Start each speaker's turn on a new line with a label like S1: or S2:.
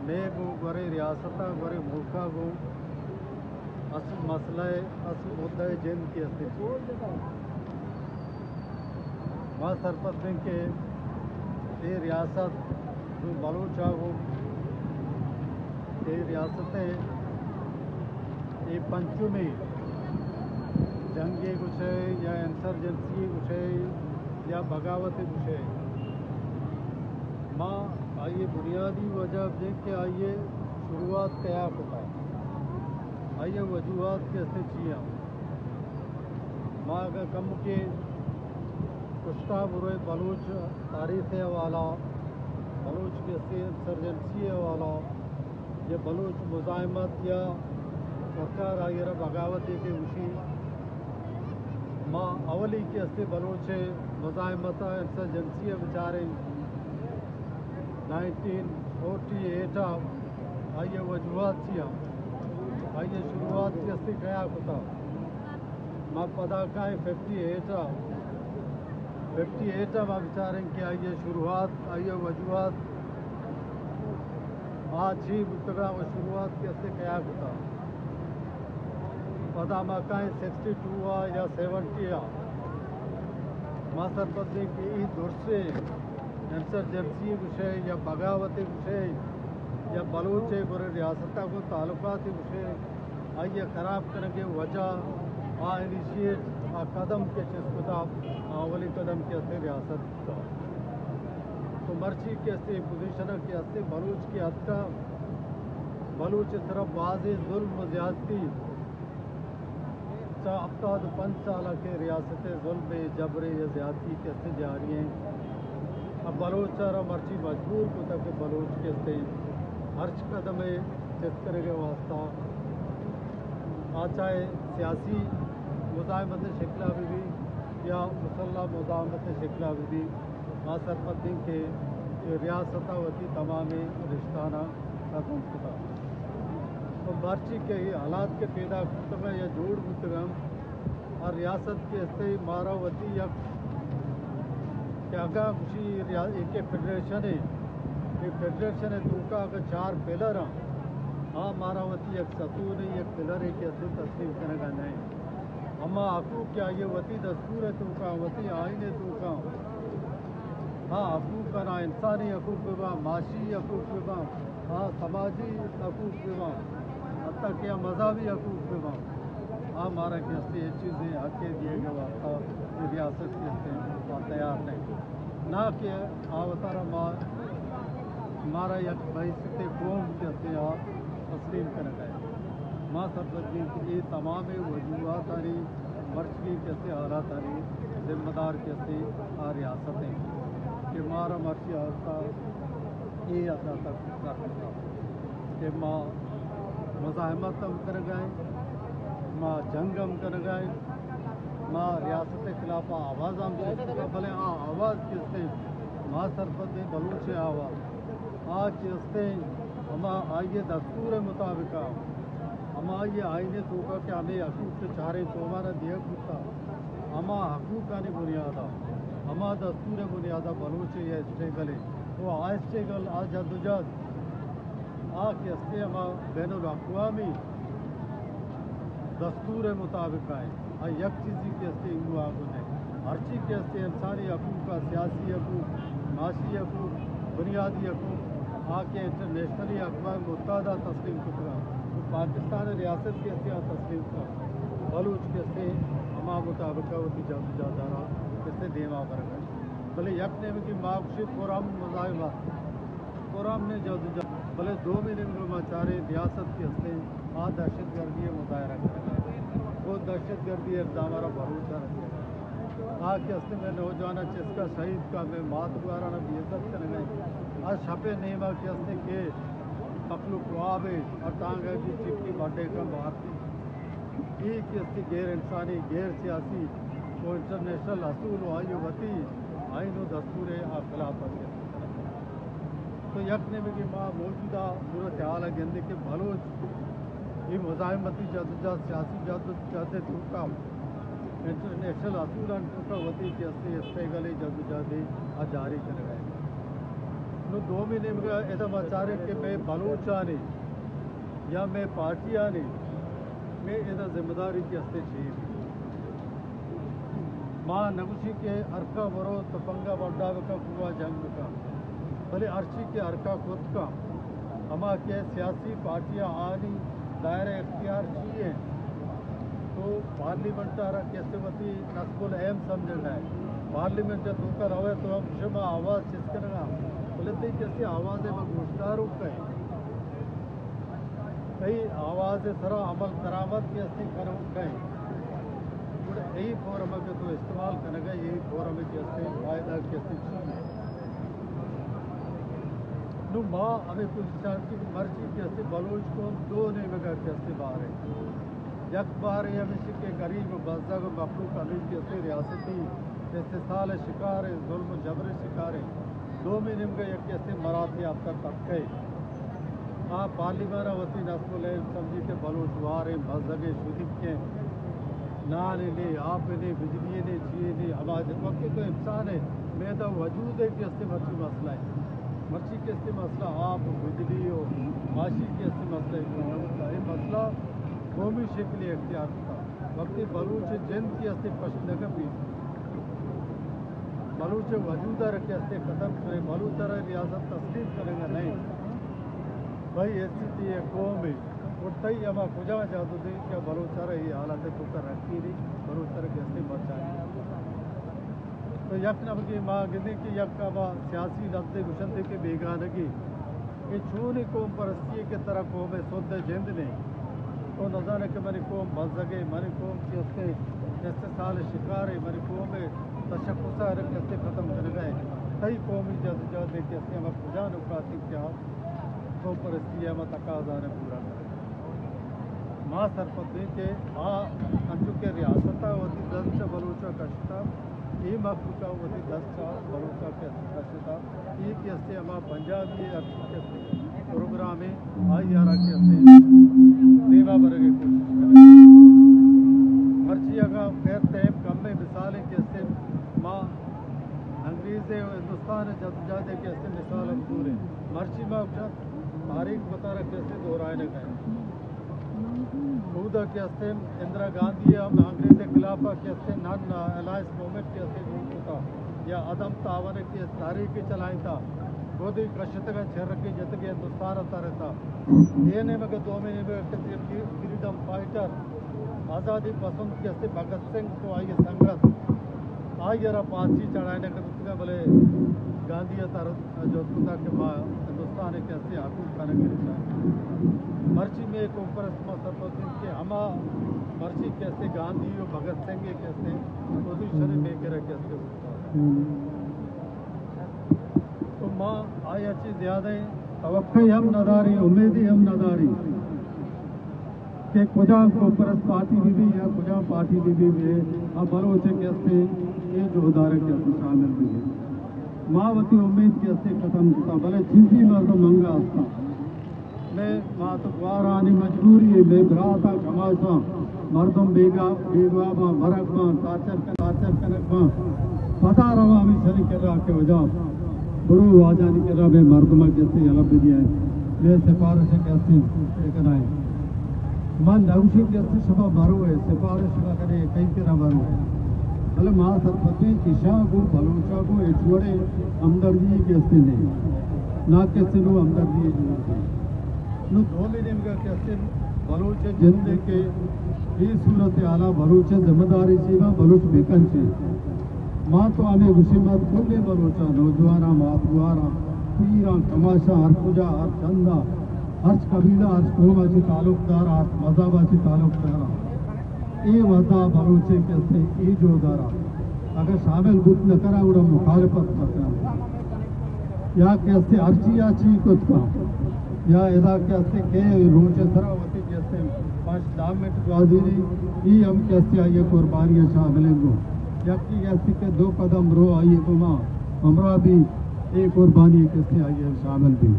S1: میں گو گورے ریاستہ گورے ملکہ گو اصل مسئلہ اصل مدعے جن کی استعمال ماں سرپت دن کے یہ ریاست جو بلوچا گو یہ ریاستیں یہ پنچمی جنگی کچھ ہے یا انسرجنسی کچھ ہے یا بغاوت کچھ ہے ماں آئیے بنیادی وجہ دیکھ کے آئیے شروعات کیا ہوتا آئیے وجوہات کیسے چیئیں ماں اگر کم کے کشتہ برے بلوچ تاریخ والا بلوچ کیسے انسرجنسی والا یا بلوچ مزاحمت یا سرکار آئیے بغاوت کے اسی ماں اولی کیسے بلوچ مزاحمت انسرجنسی بیچارے 1948 آئیے وجوہات چیئیں آئیے شروعات کیسے کیا ہوتا ماں پدا کائیں 58 ماں بیچاریں کہ آئیے شروعات آئیے وجوہات آج ہی بتگا وہ شروعات کیسے کیا ہوتا پدا ماں کائیں 62 یا 70 ماں سرپت دیں کہ یہ دور سے انسرجنسی وشے یا بغاوت وشے یا بلوچ برے ریاستہ کو تعلقات وشے آئیے خراب کرنے کے وجہ انیشیٹ قدم کے چیز کتاب اولی قدم کیسے ریاست تو مرچی کیسے پوزیشن کیسے بلوچ کی حد کا بلوچ طرف واضح ظلم و زیادتی 75 سالہ کے ریاستیں ظلم جبر یا زیادتی کیسے جاری ہیں اب بلوچ اور مرچی مجبور کو تک بلوچ کیسے ہرچ قدم چیز کرے گے واسطہ چاہے سیاسی مزاحمت شکلہ بھی یا مسلح مزاحمت شکلہ بھی ماں سرپت دن کے ریاستہ ہوتی تمام رشتانہ ختم کتا تو مرچی کے حالات کے پیدا کرتے یا جوڑ گتگم اور ریاست کے سے ماراوتی یا کیا خوشی ایک فیڈریشن ہے یہ فیڈریشن ہے تو کا اگر 4 پلر ہیں ہاں ماراوتی ایک ستون ہے ایک پلر ہے کہ اسے تسلیم کرنے کا نہیں اما حقوق کیا یہ وتی دستور ہے تو کا وتی آئین ہے تو کا ہاں حقوق کا نہ انسانی حقوق بھی معاشی حقوق بھی ہاں سماجی حقوق بھی حتیٰ کہ مذہبی حقوق بھی ہاں ہمارا کیسے یہ چیزیں حق دیے گئے واسطہ ریاست کے تیار نہیں نہ کہ آوتارا ہمارا یک بحثیت قوم کیسے آپ تسلیم کرنے گئے ماں سرپت دن کی یہ تمام وجوہات آ رہی مرچی کیسے حالات آ رہی ذمہ دار کیسے ریاستیں کہ مارا مرچی حالتا یہ ادا تک کرتا کہ ماں مزاحمت ہم کر گئے ماں جنگ ہم کر گئے ماں ریاست کے خلاف آواز ہم بھلے ہاں آواز کیسے ماں سرپت بلوچ آواز کیسے ہم آئیے دستور مطابق ہم آئیے آئینے تو کا کہ ہمیں حقوق کے چارے تو ہمارا دیا پوچھتا ہما حقوق کا نہیں بنیادہ ہما دستور بنیادہ بلوچ یا اسٹیگل ہے وہ اسٹیگل جدوجہد کے استے ہما بین الاقوامی دستور مطابق آئے یک چیزی کے استے انگو آگو نہیں ہر چیز کے استے انسانی حقوق کا سیاسی حقوق معاشی حقوق بنیادی حقوق کے انٹرنیشنلی اقوام متحدہ تسلیم کترا تو پاکستان ریاست کے استے تسلیم کر بلوچ کے استے ہما مطابق ہوتی جادارہ استے دیما کر گئے بھلے یک نے کی معاشی قرآن مزاحمت قرآن نے جادوجہد بھلے 2 مہینے میں چارے ریاست کے استے دہشت گردی مظاہرہ کر گئے وہ دہشت گردی اقدامارہ بھروسہ رکھے کے استے میں نوجوانہ چیز کا شہید کا میں مات دوارانہ بھی عزت کر گئے چھپے نیما کے استے کے مخلوق وابے اور ٹانگے کی چپکی بڑھے کا بھارتی ایک استے غیر انسانی غیر سیاسی وہ انٹرنیشنل اصول و وتی آئین و دستور خلاف تو یک نے بھی ماں موجودہ صورت حال ہے گندے کے بلوچ یہ مزاحمتی جدوجہد سیاسی جدوجہد ٹوکا انٹرنیشنل اصول ٹوکا وتی کے استے اسٹیگل جدوجہد جاری کر گئے नु दो महीने में ऐसा मचारे कि मैं बलूचानी या मैं पार्टियानी मैं ऐसा जिम्मेदारी की हस्ते चाहिए माँ नगुशी के अरका बरो तपंगा बड्डा का कुआ जंग का भले अर्ची के अरका खुद का हमा के सियासी पार्टियां आनी दायरे इख्तियार चाहिए तो पार्लियामेंट कैसे वती नस्बुल अहम समझना है पार्लियामेंट जब धोखा रहे तो हम शमा आवाज़ चिस करेगा बोले कैसे आवाज़ में गोश्तारू कहे कई आवाज़ सरा अमल करामत की अस्ती करो कहे यही फोरम के तो इस्तेमाल करेगा यही फोरम के अस्ते फायदा कैसे नु माँ हमें कुछ की मर्जी के अस्ते बलूच को दो ने मगर के अस्ते बाहर है यक बार या मिसी के गरीब बज़ा को मखलूक अमीर के अस्ते रियासती इस्तेसाल शिकार है जुल्म जबर शिकार है 2 महीने में एक कैसे मराठी अब तक तबके पार्लिमाना वती नस्ल समझी के बलूचवार मजहब शुद्ध के नान ने आप ने बिजली ने जिए ने आवाज़ वक्त तो इंसान है मैदा वजूद है कि इससे मर्ची मसला है मर्ची के इससे मसला आप बिजली और माशी के इससे मसला है ये मसला कौमी शक्ल इख्तियार था वक्त बलूच जन की इससे पश्चिम भी बलूच वजूद रखे इससे ख़त्म करे बलूच रियासत तस्लीम करेगा नहीं भाई ऐसी थी ये कौम है उठता ही हमारा खुजा जादू थी क्या बलूचर ये हालत तो कर रखी थी बलूचर कैसे बचा तो यक नब की माँ गिने की यक का माँ सियासी लफ्ज़ गुशन के बेगानगी ये छूनी कौम परस्ती के तरह कौम है शुद्ध जिंद ने तो नजाने के मनी कौम मजगे मनी कौम की उसके जैसे साल शिकार है मनी कौम है तशक्कुसा कैसे ख़त्म कर गए कई कौमी जद जद कैसे हमारे खुजा नुकाती क्या कौम परस्ती है तकाजा ने पूरा कर माँ सरपंच के माँ अंजू के रियासत वती 10 बलूचा कशता ये मखलूका वती 10 बलूचा के कशता ये कैसे हमारा पंजाबी के प्रोग्राम है आई यारा कैसे देवा बरगे कोशिश करें मर्जी अगर खैर तैम कम में मिसालें कैसे माँ अंग्रेज़ हिंदुस्तान जदजादे कैसे मिसाल हम पूरे मर्जी में तारीख बता रहे कैसे दोहराने गए खुदा के हस्ते इंदिरा गांधी हम अंग्रेज़ खिलाफा के हस्ते नन अलायंस मूवमेंट के हस्ते होता या अदम तावन की तारीख चलाई था गोदी कशत का छर के जतगे हिंदुस्तान आता रहता ये ने मगर 2 महीने में फ्रीडम फाइटर आज़ादी पसंद के हस्ते भगत सिंह को आई संगत आई जरा पांची चढ़ाने का तो बोले गांधी जो खुदा के माँ हिंदुस्तान के हस्ते हाकुम करेंगे मर्ची में एक ऊपर सरपंच के हमा मर्ची कैसे गांधी और भगत सिंह कैसे पोजिशन में के कैसे तो माँ आई अच्छी ज़्यादा तवक्को हम नदारी उम्मीद हम नदारी के खुजा को परस पार्टी भी या खुजा पार्टी भी है अब बलोचे कैसे ये जो उदाहरण कैसे शामिल भी है मावती उम्मीद कैसे ख़त्म होता भले जिंदी मर्द मंगा था मैं मातवारानी मजबूरी है मैं भराता कमासा मर्दम बेगा बेगवा मरक ताचर कनक पता रवा हमें शरी कर रहा के वजह बड़ो आजानी कर रहा मैं मर्दमा कैसे अलग दिया है मैं सिफारिश कैसे लेकर आए मां नौशी कैसे शबा मारो है सिफारिश करे कई तरह मारो है भले माँ सरपति किशा को बलोचा को एचवड़े हमदर्दी कैसे नहीं ना कैसे नो हमदर्दी नो 2 महीने में कैसे बलोच जिंद के ये सूरत आला बलोच जिम्मेदारी सीमा बलोच बेकन से माँ तो हमें गुस्सेमत खुले बलोचा नौजवाना मातुआरा पीरा तमाशा हर पूजा हर चंदा हर कबीला हर कौमाची तालुकदार हर मजाबाची तालुकदारा ये वजह बलोचे कैसे ये जो दारा अगर शामिल बुत न करा उड़ा मुखालफत करता या कैसे अर्जिया ची कुछ का या इधर कैसे के रोचे सरावती कैसे 5 मिनट वाजिरी ये हम कैसे आइए कुर्बानियाँ शामिल हैं या कि कैसे के 2 कदम रो आइए तो माँ हमरा भी एक कुर्बानी कैसे आइए शामिल भी